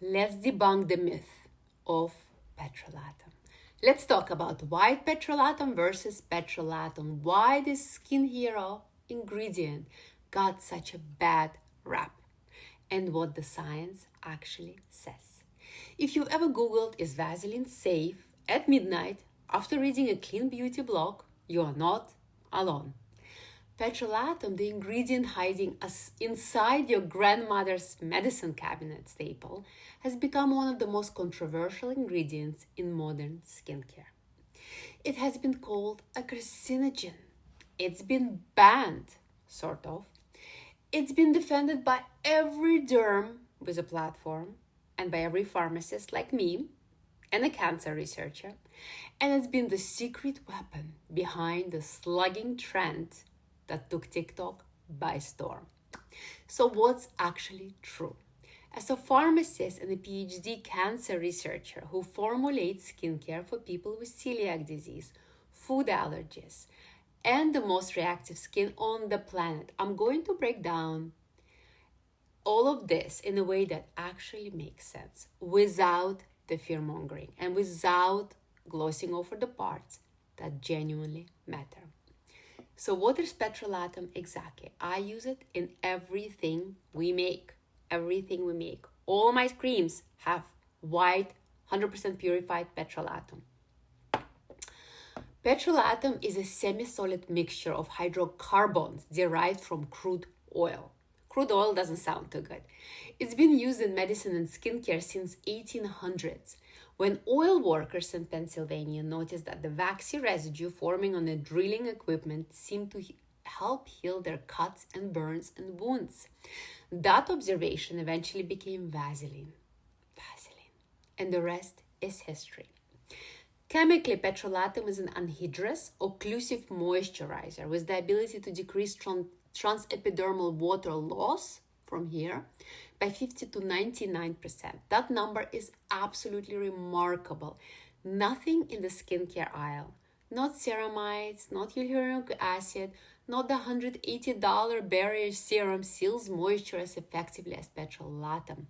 let's debunk the myth of petrolatum. Let's talk about white petrolatum versus petrolatum. Why this skin hero ingredient got such a bad rap, and what the science actually says. If you've ever Googled, is Vaseline safe at midnight after reading a clean beauty blog, you are not alone. Petrolatum, the ingredient hiding inside your grandmother's medicine cabinet staple, has become one of the most controversial ingredients in modern skincare. It has been called a carcinogen. It's been banned, sort of. It's been defended by every derm with a platform and by every pharmacist like me and a cancer researcher. And it's been the secret weapon behind the slugging trend that took TikTok by storm. So what's actually true? As a pharmacist and a PhD cancer researcher who formulates skincare for people with celiac disease, food allergies, and the most reactive skin on the planet, I'm going to break down all of this in a way that actually makes sense without the fear-mongering and without glossing over the parts that genuinely matter. So what is petrolatum exactly? I use it in everything we make. Everything we make. All my creams have white, 100% purified petrolatum. Petrolatum is a semi-solid mixture of hydrocarbons derived from crude oil. Crude oil doesn't sound too good. It's been used in medicine and skincare since 1800s, when oil workers in Pennsylvania noticed that the waxy residue forming on the drilling equipment seemed to help heal their cuts and burns and wounds. That observation eventually became Vaseline. And the rest is history. Chemically, petrolatum is an anhydrous, occlusive moisturizer with the ability to decrease transepidermal water loss from here by 50 to 99%. That number is absolutely remarkable. Nothing in the skincare aisle, not ceramides, not hyaluronic acid, not the $180 barrier serum seals moisture as effectively as petrolatum.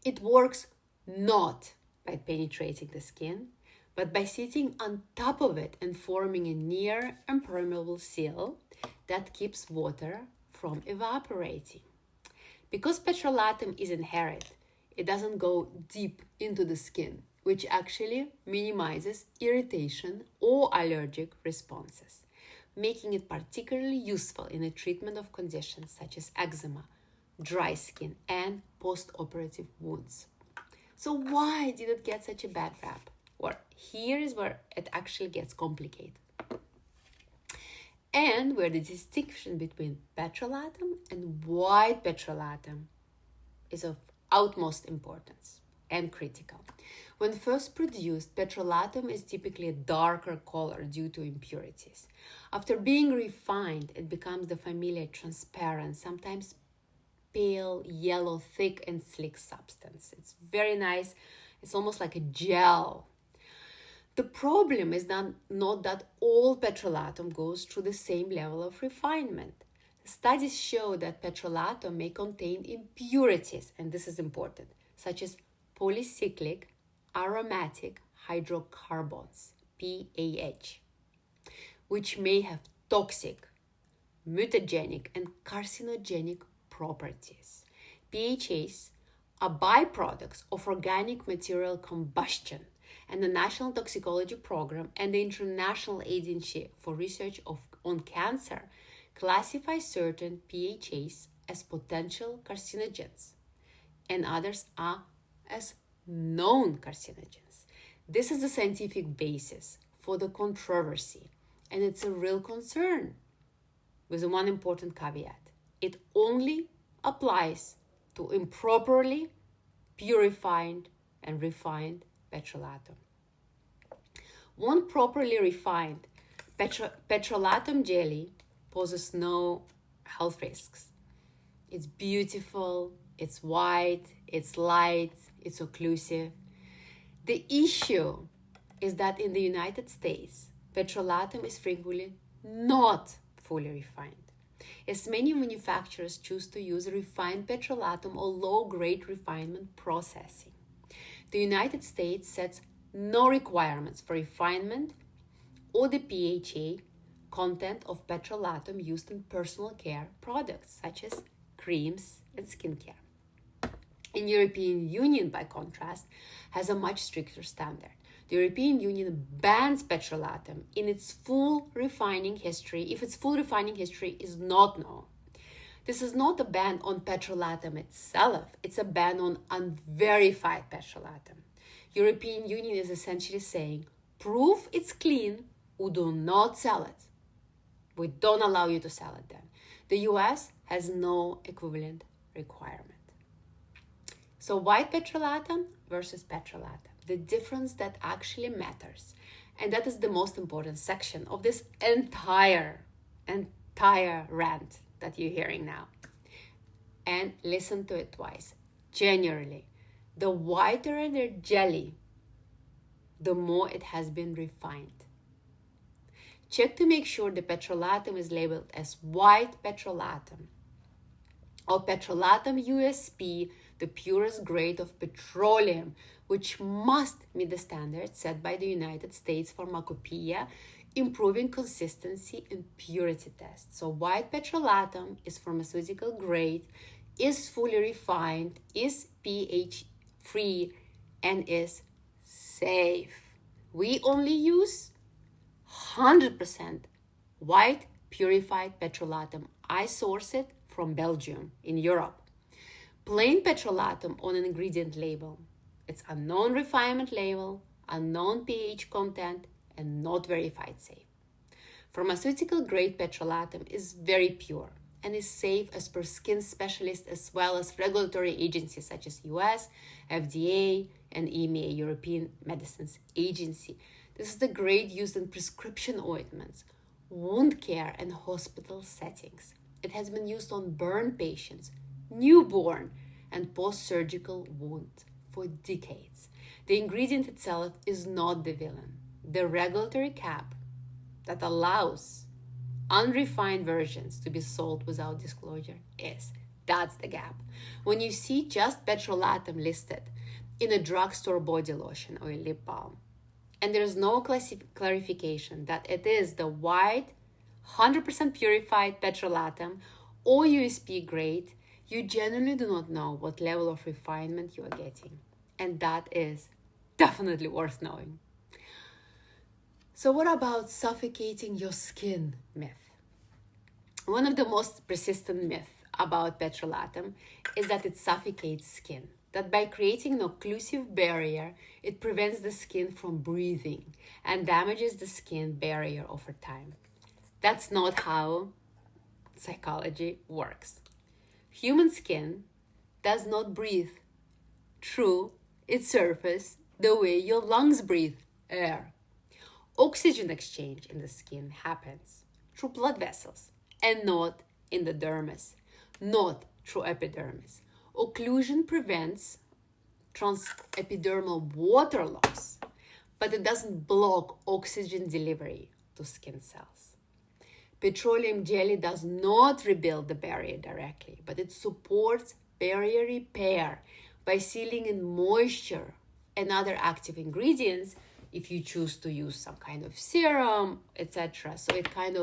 It works not by penetrating the skin, but by sitting on top of it and forming a near-impermeable seal that keeps water from evaporating. Because petrolatum is inherent, it doesn't go deep into the skin, which actually minimizes irritation or allergic responses, making it particularly useful in the treatment of conditions such as eczema, dry skin, and postoperative wounds. So why did it get such a bad rap? Well, here is where it actually gets complicated. And where the distinction between petrolatum and white petrolatum is of utmost importance and critical. When first produced, petrolatum is typically a darker color due to impurities. After being refined, it becomes the familiar transparent, sometimes pale, yellow, thick and slick substance. It's very nice. It's almost like a gel. The problem is not that all petrolatum goes through the same level of refinement. Studies show that petrolatum may contain impurities, and this is important, such as polycyclic aromatic hydrocarbons, PAH, which may have toxic, mutagenic, and carcinogenic properties. PAHs are byproducts of organic material combustion, and the National Toxicology Program and the International Agency for Research on Cancer classify certain PAHs as potential carcinogens and others are as known carcinogens. This is the scientific basis for the controversy, and it's a real concern with one important caveat. It only applies to improperly purified and refined petrolatum. One properly refined petrolatum jelly poses no health risks. It's beautiful, it's white, it's light, it's occlusive. The issue is that in the United States, petrolatum is frequently not fully refined. as many manufacturers choose to use refined petrolatum or low-grade refinement processing. The United States sets no requirements for refinement or the PHA content of petrolatum used in personal care products such as creams and skincare. The European Union, by contrast, has a much stricter standard. The European Union bans petrolatum in its full refining history if its full refining history is not known. This is not a ban on petrolatum itself, it's a ban on unverified petrolatum. European Union is essentially saying, prove it's clean, we do not sell it. We don't allow you to sell it then. The US has no equivalent requirement. So white petrolatum versus petrolatum, the difference that actually matters. And that is the most important section of this entire rant that you're hearing now. And listen to it twice. Generally, the whiter the jelly, the more it has been refined. Check to make sure the petrolatum is labeled as white petrolatum or petrolatum USP, the purest grade of petroleum, which must meet the standards set by the United States Pharmacopoeia, improving consistency and purity tests. So white petrolatum is pharmaceutical grade, is fully refined, is pH free, and is safe. We only use 100% white purified petrolatum. I source it from Belgium in Europe. Plain petrolatum on an ingredient label. It's unknown refinement label, unknown pH content, and not verified safe. Pharmaceutical grade petrolatum is very pure and is safe as per skin specialists as well as regulatory agencies such as US, FDA, and EMA, European Medicines Agency. This is the grade used in prescription ointments, wound care, and hospital settings. It has been used on burn patients, newborn, and post-surgical wounds for decades. The ingredient itself is not the villain. The regulatory cap that allows unrefined versions to be sold without disclosure is. That's the gap. When you see just petrolatum listed in a drugstore body lotion or lip balm, and there is no clarification that it is the white, 100% purified petrolatum or USP grade, you generally do not know what level of refinement you are getting. And that is definitely worth knowing. So what about suffocating your skin myth? One of the most persistent myths about petrolatum is that it suffocates skin. That by creating an occlusive barrier, it prevents the skin from breathing and damages the skin barrier over time. That's not how psychology works. Human skin does not breathe through its surface the way your lungs breathe air. Oxygen exchange in the skin happens through blood vessels and not in the dermis, not through epidermis. Occlusion prevents transepidermal water loss, but it doesn't block oxygen delivery to skin cells. Petroleum jelly does not rebuild the barrier directly, but it supports barrier repair by sealing in moisture and other active ingredients if you choose to use some kind of serum, etc. So it kind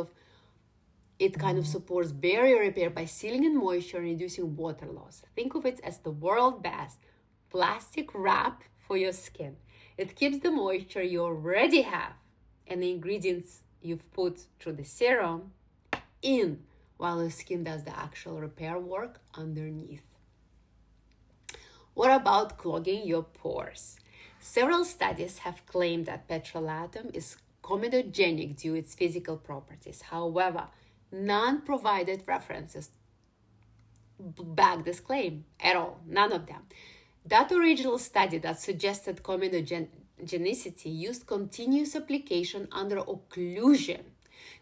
of supports barrier repair by sealing in moisture and reducing water loss. Think of it as the world's best plastic wrap for your skin. It keeps the moisture you already have and the ingredients you've put through the serum in while the skin does the actual repair work underneath. What about clogging your pores? Several studies have claimed that petrolatum is comedogenic due to its physical properties. However, none provided references back this claim at all, none of them. That original study that suggested comedogenicity used continuous application under occlusion,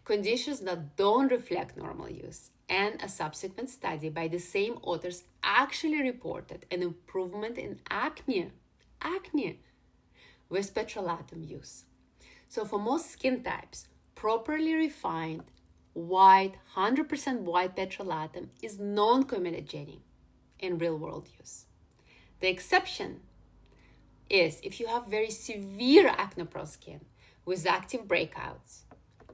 conditions that don't reflect normal use, and a subsequent study by the same authors actually reported an improvement in acne with petrolatum use. So for most skin types, properly refined white, 100% white petrolatum is non-comedogenic in real-world use. The exception is if you have very severe acne-prone skin with active breakouts,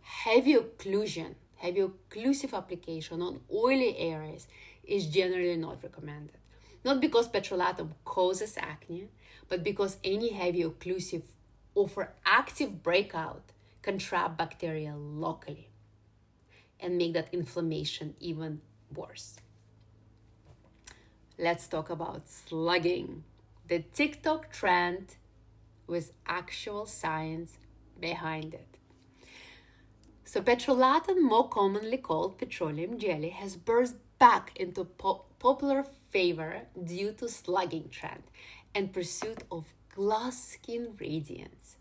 heavy occlusion, heavy occlusive application on oily areas is generally not recommended. Not because petrolatum causes acne, but because any heavy occlusive or for active breakout can trap bacteria locally and make that inflammation even worse. Let's talk about slugging, the TikTok trend with actual science behind it. So petrolatum, more commonly called petroleum jelly, has burst back into popular favor due to slugging trend and pursuit of glass skin radiance.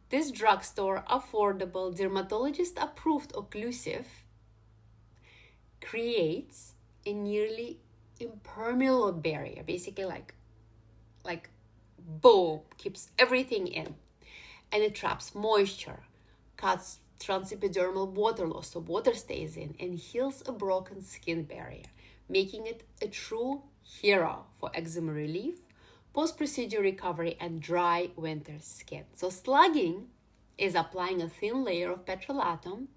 This drugstore affordable dermatologist-approved occlusive creates a nearly impermeable barrier, basically like boom, keeps everything in, and it traps moisture, cuts transepidermal water loss so water stays in, and heals a broken skin barrier, making it a true hero for eczema relief, post-procedure recovery, and dry winter skin. So slugging is applying a thin layer of petrolatum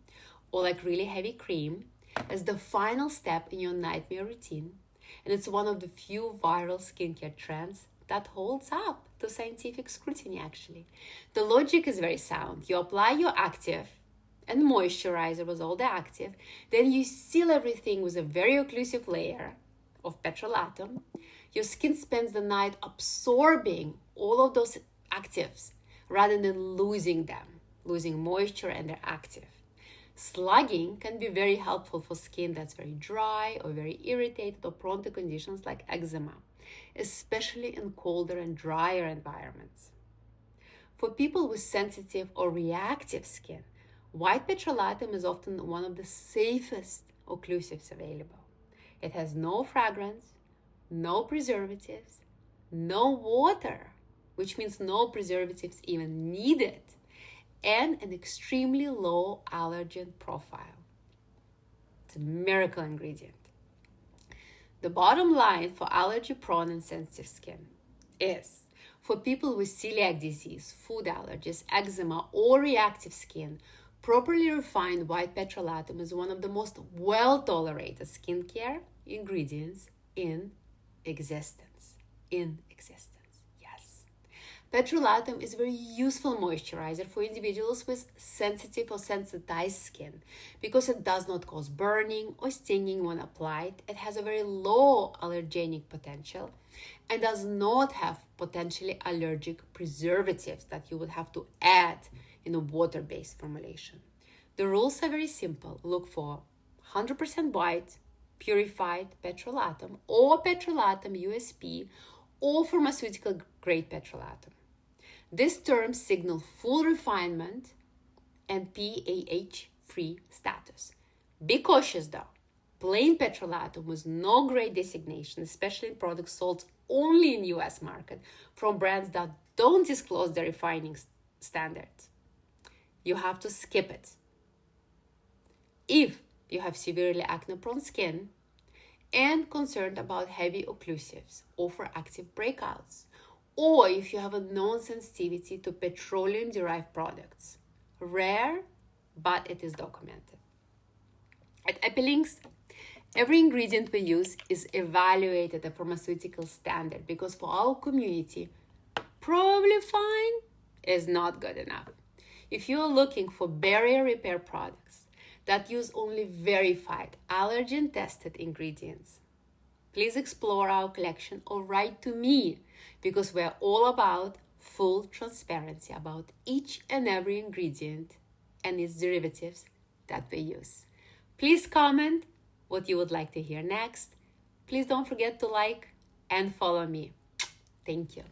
or like really heavy cream as the final step in your nightmare routine. And it's one of the few viral skincare trends that holds up to scientific scrutiny, actually. The logic is very sound. You apply your active and moisturizer with all the active, then you seal everything with a very occlusive layer of petrolatum. Your skin spends the night absorbing all of those actives rather than losing them, losing moisture and their active. Slugging can be very helpful for skin that's very dry or very irritated or prone to conditions like eczema, especially in colder and drier environments. For people with sensitive or reactive skin, white petrolatum is often one of the safest occlusives available. It has no fragrance, no preservatives, no water, which means no preservatives even needed, and an extremely low allergen profile. It's a miracle ingredient. The bottom line for allergy-prone and sensitive skin is for people with celiac disease, food allergies, eczema, or reactive skin, properly refined white petrolatum is one of the most well-tolerated skincare ingredients in existence. Yes. Petrolatum is a very useful moisturizer for individuals with sensitive or sensitized skin because it does not cause burning or stinging when applied. It has a very low allergenic potential and does not have potentially allergic preservatives that you would have to add in a water-based formulation. The rules are very simple. Look for 100% white, purified petrolatum or petrolatum USP or pharmaceutical-grade petrolatum. These terms signal full refinement and PAH-free status. Be cautious though. Plain petrolatum with no grade designation, especially in products sold only in US market from brands that don't disclose their refining standards. You have to skip it. If you have severely acne-prone skin and concerned about heavy occlusives or for active breakouts, or if you have a known sensitivity to petroleum-derived products, rare, but it is documented. At Epilinks, every ingredient we use is evaluated at pharmaceutical standard because for our community, probably fine is not good enough. If you are looking for barrier repair products that use only verified allergen-tested ingredients, please explore our collection or write to me because we're all about full transparency about each and every ingredient and its derivatives that we use. Please comment what you would like to hear next. Please don't forget to like and follow me. Thank you.